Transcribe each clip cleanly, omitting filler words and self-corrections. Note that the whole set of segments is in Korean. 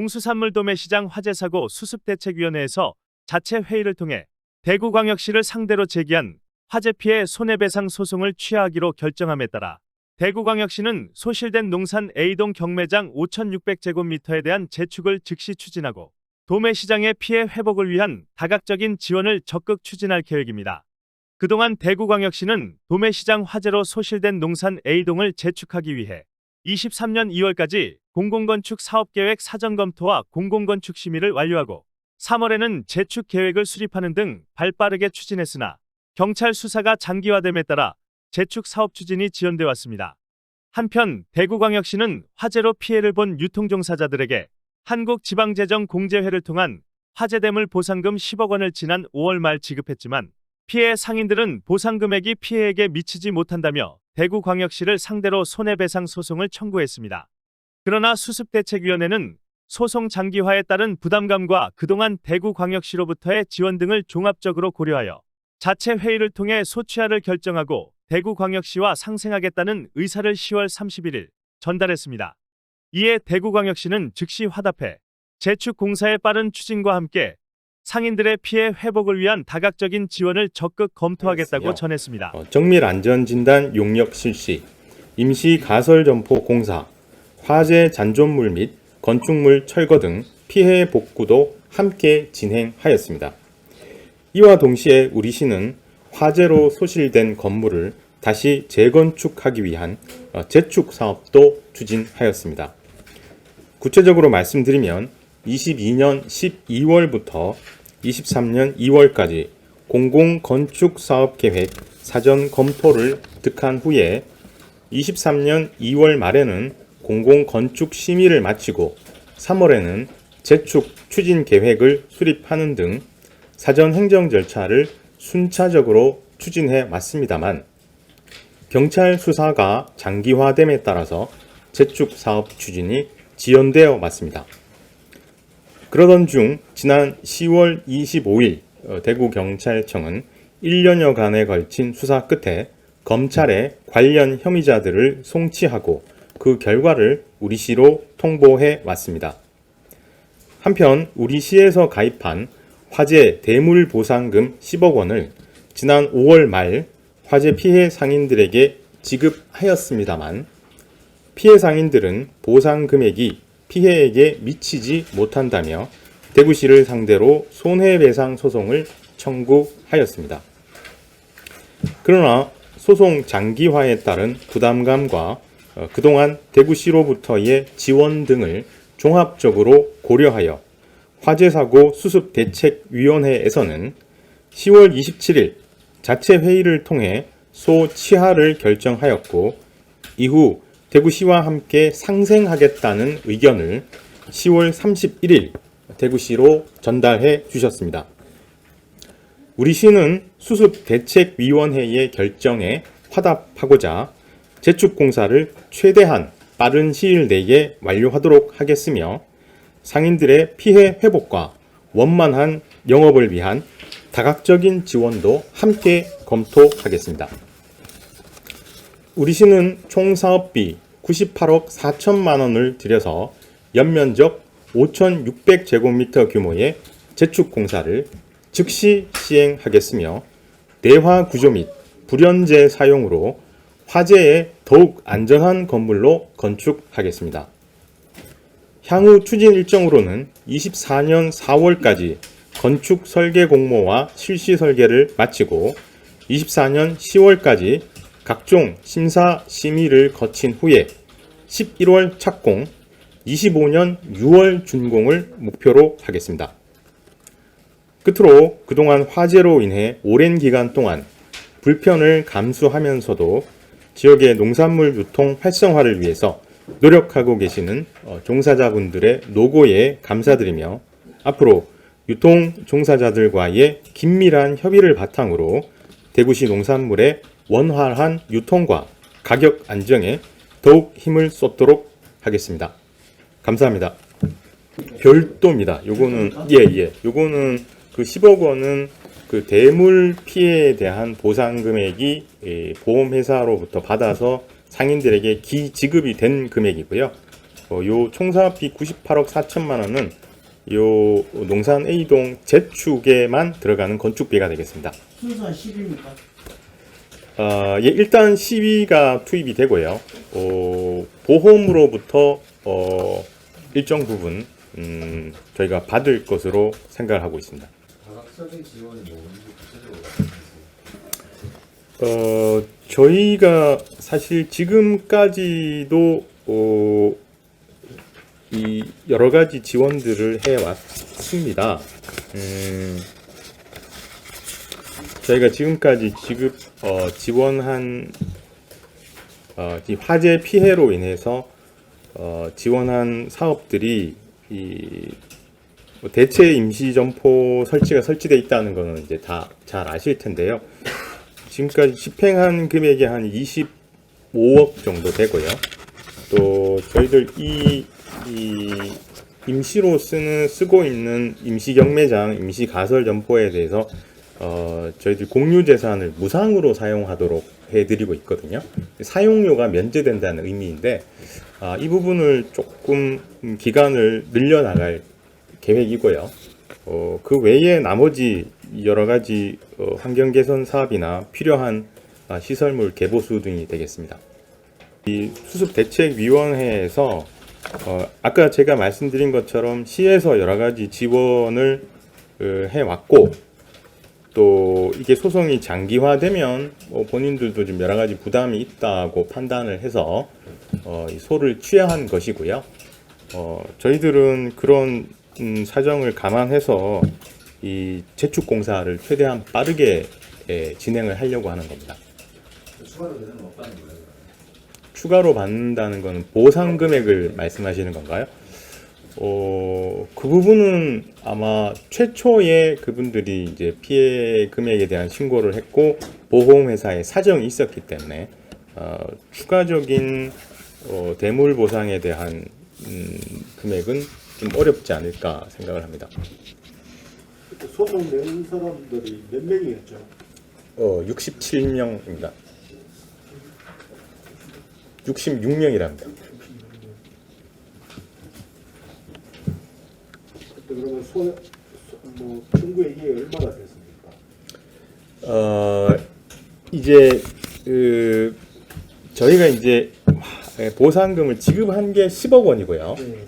농수산물 도매시장 화재 사고 수습대책위원회에서 자체 회의를 통해 대구광역시를 상대로 제기한 화재 피해 손해배상 소송을 취하하기로 결정함에 따라 대구광역시는 소실된 농산 A동 경매장 5,600제곱미터에 대한 재축을 즉시 추진하고 도매시장의 피해 회복을 위한 다각적인 지원을 적극 추진할 계획입니다. 그동안 대구광역시는 도매시장 화재로 소실된 농산 A동을 재축하기 위해 23년 2월까지 공공건축 사업계획 사전검토와 공공건축 심의를 완료하고 3월에는 재축 계획을 수립하는 등 발빠르게 추진했으나 경찰 수사가 장기화됨에 따라 재축 사업 추진이 지연돼 왔습니다. 한편 대구광역시는 화재로 피해를 본 유통종사자들에게 한국지방재정공제회를 통한 화재대물 보상금 10억 원을 지난 5월 말 지급했지만 피해 상인들은 보상 금액이 피해에게 미치지 못한다며 대구광역시를 상대로 손해배상 소송을 청구했습니다. 그러나 수습대책위원회는 소송 장기화에 따른 부담감과 그동안 대구광역시로부터의 지원 등을 종합적으로 고려하여 자체 회의를 통해 소취하를 결정하고 대구광역시와 상생하겠다는 의사를 10월 31일 전달했습니다. 이에 대구광역시는 즉시 화답해 재축 공사의 빠른 추진과 함께 상인들의 피해 회복을 위한 다각적인 지원을 적극 검토하겠다고 전했습니다. 정밀안전진단 용역 실시, 임시 가설점포 공사, 화재 잔존물 및 건축물 철거 등 피해 복구도 함께 진행하였습니다. 이와 동시에 우리 시는 화재로 소실된 건물을 다시 재건축하기 위한 재축 사업도 추진하였습니다. 구체적으로 말씀드리면 22년 12월부터 23년 2월까지 공공건축사업계획 사전 검토를 득한 후에 23년 2월 말에는 공공건축 심의를 마치고 3월에는 재축 추진 계획을 수립하는 등 사전 행정 절차를 순차적으로 추진해 왔습니다만 경찰 수사가 장기화됨에 따라서 재축 사업 추진이 지연되어 왔습니다. 그러던 중 지난 10월 25일 대구경찰청은 1년여간에 걸친 수사 끝에 검찰에 관련 혐의자들을 송치하고 그 결과를 우리 시로 통보해 왔습니다. 한편 우리 시에서 가입한 화재 대물 보상금 10억 원을 지난 5월 말 화재 피해 상인들에게 지급하였습니다만 피해 상인들은 보상 금액이 피해에게 미치지 못한다며 대구시를 상대로 손해배상 소송을 청구하였습니다. 그러나 소송 장기화에 따른 부담감과 그동안 대구시로부터의 지원 등을 종합적으로 고려하여 화재사고 수습대책위원회에서는 10월 27일 자체 회의를 통해 소취하를 결정하였고 이후 대구시와 함께 상생하겠다는 의견을 10월 31일 대구시로 전달해 주셨습니다. 우리 시는 수습대책위원회의 결정에 화답하고자 재축공사를 최대한 빠른 시일 내에 완료하도록 하겠으며 상인들의 피해 회복과 원만한 영업을 위한 다각적인 지원도 함께 검토하겠습니다. 우리 시는 총 사업비 98억 4천만 원을 들여서 연면적 5,600제곱미터 규모의 재축 공사를 즉시 시행하겠으며 내화 구조 및 불연제 사용으로 화재에 더욱 안전한 건물로 건축하겠습니다. 향후 추진 일정으로는 24년 4월까지 건축 설계 공모와 실시 설계를 마치고 24년 10월까지 각종 심사 심의를 거친 후에 11월 착공, 25년 6월 준공을 목표로 하겠습니다. 끝으로 그동안 화재로 인해 오랜 기간 동안 불편을 감수하면서도 지역의 농산물 유통 활성화를 위해서 노력하고 계시는 종사자분들의 노고에 감사드리며 앞으로 유통 종사자들과의 긴밀한 협의를 바탕으로 대구시 농산물의 원활한 유통과 가격 안정에 더욱 힘을 쏟도록 하겠습니다. 감사합니다. 별도입니다. 요거는 요거는 그 10억 원은 그 대물 피해에 대한 보상 금액이 보험회사로부터 받아서 상인들에게 지급이 된 금액이고요. 요 총사업비 98억 4천만 원은 요 농산 A동 재축에만 들어가는 건축비가 되겠습니다. 순수한 10입니까? 예, 일단 시비가 투입이 되고요. 보험으로부터 일정 부분 저희가 받을 것으로 생각을 하고 있습니다. 과학적인 지원이 뭔지 저희가 사실 지금까지도 이 여러 가지 지원들을 해왔습니다. 저희가 지금까지 지원한 이 화재 피해로 인해서 지원한 사업들이 대체 임시 점포 설치가 설치돼 있다는 거는 이제 다 잘 아실 텐데요. 지금까지 집행한 금액이 한 25억 정도 되고요. 또 저희들 이 임시로 쓰고 있는 임시 경매장, 임시 가설 점포에 대해서 저희들 공유 재산을 무상으로 사용하도록 해드리고 있거든요. 사용료가 면제된다는 의미인데 이 부분을 조금 기간을 늘려나갈 계획이고요. 그 외에 나머지 여러 가지 환경 개선 사업이나 필요한 시설물 개보수 등이 되겠습니다. 이 수습대책위원회에서 아까 제가 말씀드린 것처럼 시에서 여러 가지 지원을 해왔고 또 이게 소송이 장기화되면 본인들도 좀 여러 가지 부담이 있다고 판단을 해서 이 소를 취하한 것이고요. 저희들은 그런 사정을 감안해서 이 재축 공사를 최대한 빠르게 진행을 하려고 하는 겁니다. 추가로 되는 건 없다는 거예요? 추가로 받는다는 것은 보상 금액을 말씀하시는 건가요? 그 부분은 아마 최초에 그분들이 이제 피해 금액에 대한 신고를 했고 보험회사에 사정이 있었기 때문에 추가적인 대물 보상에 대한 금액은 좀 어렵지 않을까 생각을 합니다. 소송 낸 사람들이 몇 명이었죠? 67명입니다. 66명이랍니다. 그때 그러면 청구액이 얼마나 됐습니까? 이제 저희가 이제 보상금을 지급한 게 10억 원이고요. 네.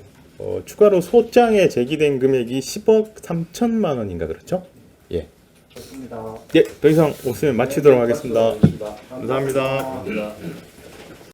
추가로 소장에 제기된 금액이 10억 3천만 원인가 그렇죠? 예. 좋습니다. 예, 더 이상 없으면 마치도록 하겠습니다. 감사합니다. 감사합니다.